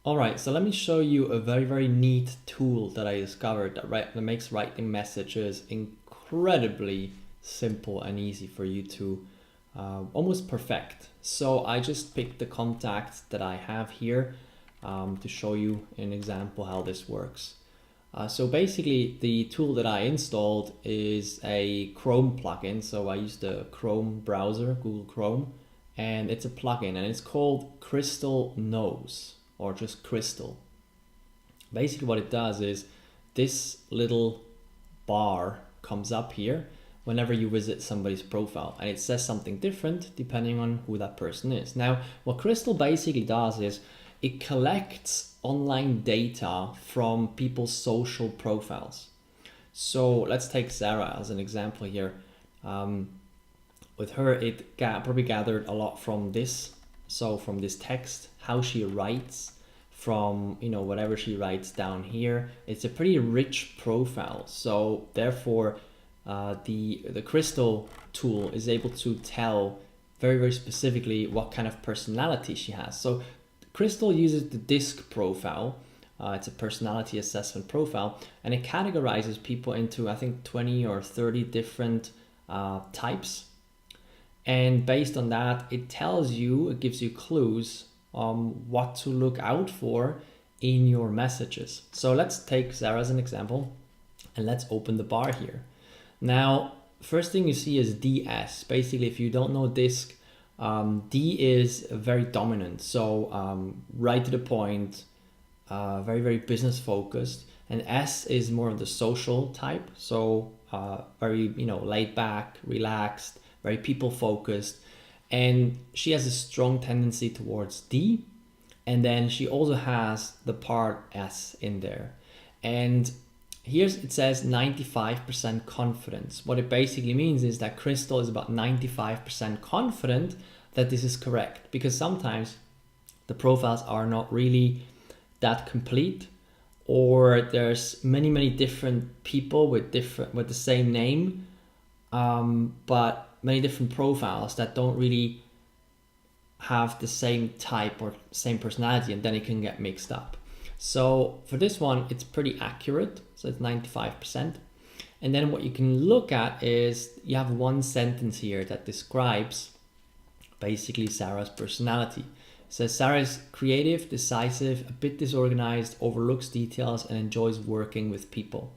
All right, so let me show you a very neat tool that I discovered that makes writing messages incredibly simple and easy for you to almost perfect. So I just picked the contacts that I have here to show you an example how this works. So basically the tool that I installed is a Chrome plugin. So I use the Chrome browser, Google Chrome, and it's a plugin and it's called Crystal Knows or just Crystal. Basically what it does is this little bar comes up here whenever you visit somebody's profile, and it says something different depending on who that person is. Now, what Crystal basically does is it collects online data from people's social profiles. So let's take Sarah as an example here. With her, it probably gathered a lot from this. So from this text, how she writes, from whatever she writes down here, it's a pretty rich profile. So therefore, the Crystal tool is able to tell very specifically what kind of personality she has. So Crystal uses the DISC profile. It's a personality assessment profile, and it categorizes people into, I think, 20 or 30 different types. And based on that, it gives you clues on what to look out for in your messages. So let's take Sarah as an example, and let's open the bar here. Now, first thing you see is DS. Basically, if you don't know DISC, D is very dominant, so right to the point, very business focused, and S is more of the social type, so very laid back, relaxed, very people focused, and she has a strong tendency towards D, and then she also has the part S in there. And it says 95% confidence. What it basically means is that Crystal is about 95% confident that this is correct, because sometimes the profiles are not really that complete, or there's many different people with the same name, but many different profiles that don't really have the same type or same personality, and then it can get mixed up. So for this one, it's pretty accurate. So it's 95%. And then what you can look at is you have one sentence here that describes basically Sarah's personality. It says Sarah is creative, decisive, a bit disorganized, overlooks details, and enjoys working with people.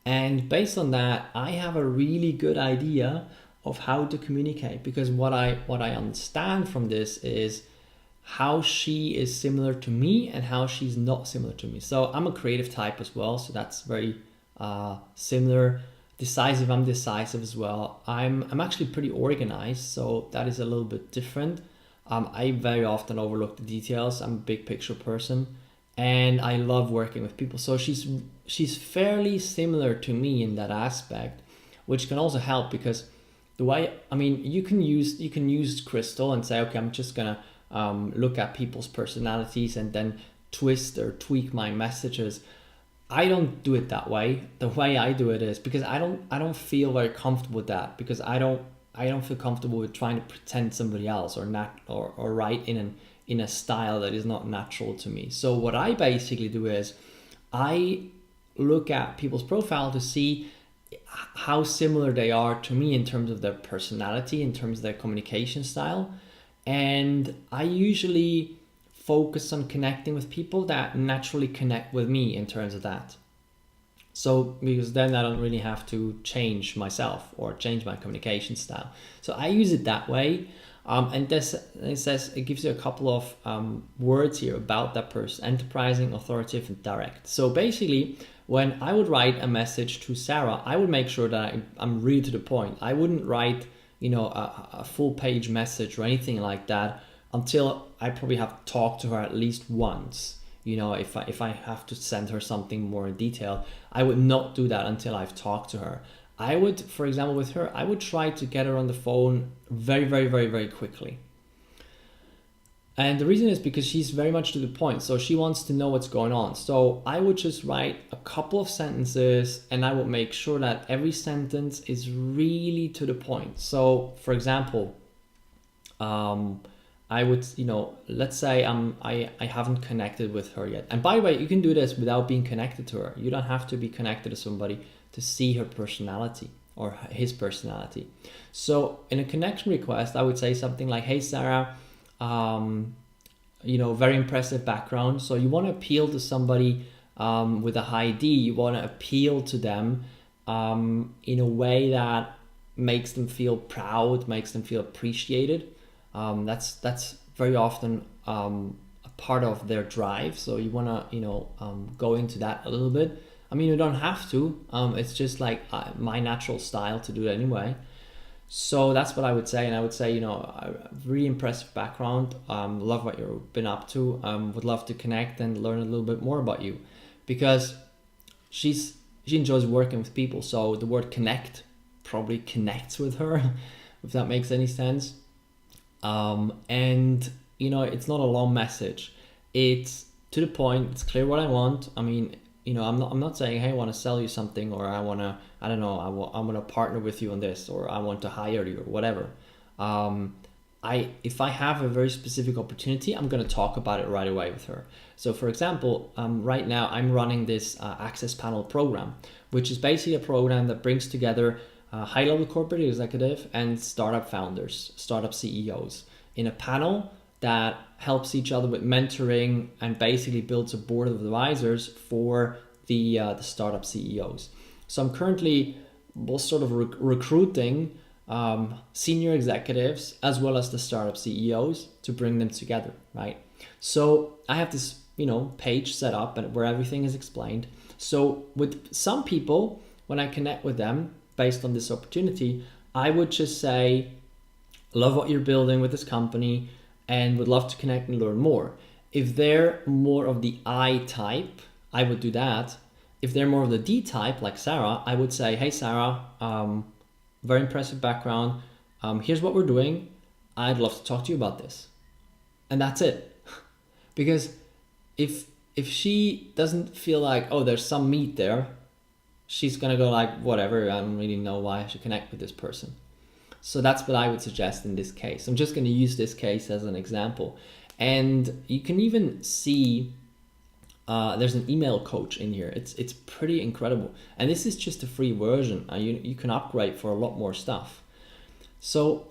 And based on that, I have a really good idea of how to communicate, because what I understand from this is how she is similar to me and how she's not similar to me. So I'm a creative type as well, so that's very similar. Decisive, I'm decisive as well. I'm actually pretty organized, so that is a little bit different. I very often overlook the details. I'm a big picture person, and I love working with people. So she's fairly similar to me in that aspect, which can also help, because you can use Crystal and say, okay, I'm just gonna look at people's personalities and then twist or tweak my messages. I don't do it that way. The way I do it is because I don't feel very comfortable with that, because I don't feel comfortable with trying to pretend somebody else or write in a style that is not natural to me. So what I basically do is I look at people's profile to see how similar they are to me in terms of their personality, in terms of their communication style. And I usually focus on connecting with people that naturally connect with me in terms of that. So because then I don't really have to change myself or change my communication style. So I use it that way. And it gives you a couple of words here about that person: enterprising, authoritative, and direct. So basically, when I would write a message to Sarah, I would make sure that I'm really to the point. I wouldn't write a full page message or anything like that until I probably have talked to her at least once. If I have to send her something more in detail, I would not do that until I've talked to her. I would, for example, with her, I would try to get her on the phone very quickly. And the reason is because she's very much to the point. So she wants to know what's going on. So I would just write a couple of sentences, and I would make sure that every sentence is really to the point. So for example, I would, let's say I haven't connected with her yet. And by the way, you can do this without being connected to her. You don't have to be connected to somebody to see her personality or his personality. So in a connection request, I would say something like, hey, Sarah, very impressive background. So you want to appeal to somebody with a high D. You want to appeal to them in a way that makes them feel proud, makes them feel appreciated. That's very often a part of their drive. So you want to go into that a little bit. I mean, you don't have to. It's just like my natural style to do it anyway. So that's what I would say. And I would say, a really impressive background. Love what you've been up to. Would love to connect and learn a little bit more about you, because she enjoys working with people. So the word connect probably connects with her, if that makes any sense. And it's not a long message. It's to the point. It's clear what I want. I mean, I'm not saying, hey, I want to sell you something, or I want to partner with you on this, or I want to hire you, or whatever. If I have a very specific opportunity, I'm going to talk about it right away with her. So for example, right now I'm running this Access Panel program, which is basically a program that brings together high-level corporate executive and startup founders, startup CEOs in a panel that helps each other with mentoring and basically builds a board of advisors for the startup CEOs. So I'm currently sort of recruiting senior executives as well as the startup CEOs to bring them together, right? So I have this page set up and where everything is explained. So with some people, when I connect with them based on this opportunity, I would just say, love what you're building with this company and would love to connect and learn more. If they're more of the I type, I would do that. If they're more of the D type, like Sarah, I would say, hey, Sarah, very impressive background. Here's what we're doing. I'd love to talk to you about this. And that's it. Because if she doesn't feel like, oh, there's some meat there, she's going to go like, whatever, I don't really know why I should connect with this person. So that's what I would suggest in this case. I'm just going to use this case as an example. And you can even see there's an email coach in here. It's pretty incredible. And this is just a free version. You can upgrade for a lot more stuff. So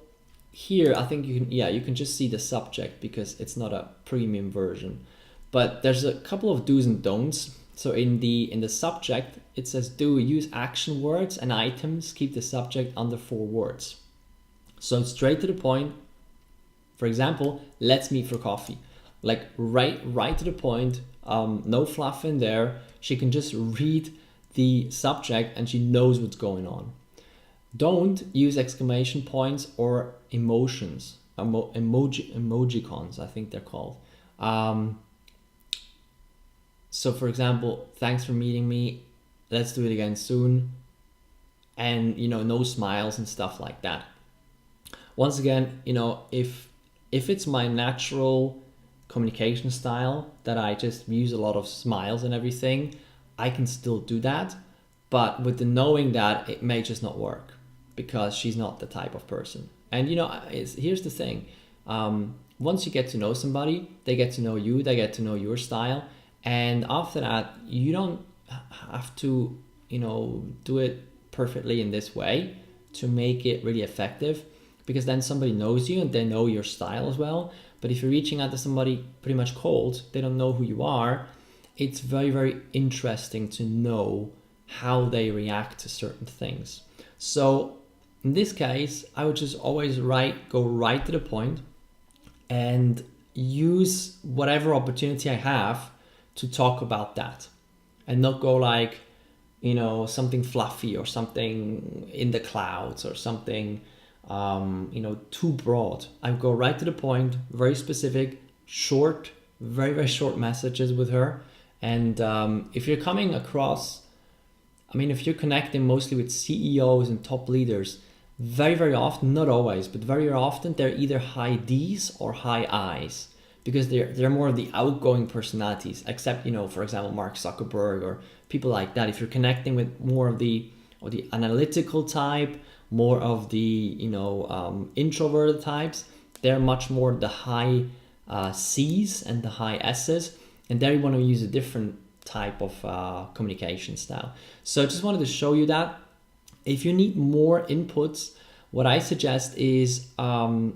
here, I think you can just see the subject because it's not a premium version. But there's a couple of do's and don'ts. So in the subject, it says use action words and items, keep the subject under 4 words. So straight to the point. For example, let's meet for coffee. Like right to the point, no fluff in there. She can just read the subject and she knows what's going on. Don't use exclamation points or emotions, emojicons, I think they're called. So for example, thanks for meeting me. Let's do it again soon. And no smiles and stuff like that. Once again, if it's my natural communication style that I just use a lot of smiles and everything, I can still do that. But with the knowing that it may just not work because she's not the type of person. And here's the thing. Once you get to know somebody, they get to know you, they get to know your style. And after that, you don't have to, do it perfectly in this way to make it really effective, because then somebody knows you and they know your style as well. But if you're reaching out to somebody pretty much cold, they don't know who you are, it's very, very interesting to know how they react to certain things. So in this case, I would just always go right to the point and use whatever opportunity I have to talk about that, and not go like, something fluffy or something in the clouds or something, too broad. I go right to the point, very specific, short, very, very short messages with her. And if you're coming across, if you're connecting mostly with CEOs and top leaders, very, very often, not always, but very often, they're either high Ds or high Is, because they're more of the outgoing personalities, except, for example, Mark Zuckerberg or people like that. If you're connecting with more of the analytical type, more of the, introverted types, they're much more the high C's and the high S's, and there you want to use a different type of communication style. So just wanted to show you that. If you need more inputs, what I suggest is I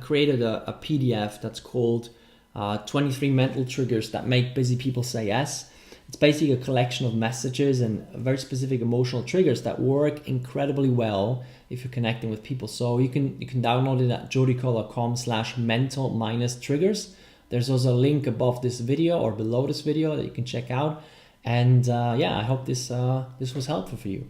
created a PDF that's called 23 Mental Triggers That Make Busy People Say Yes. It's basically a collection of messages and very specific emotional triggers that work incredibly well if you're connecting with people. So you can download it at jodicole.com/mental-triggers. There's also a link above this video or below this video that you can check out. And yeah, I hope this was helpful for you.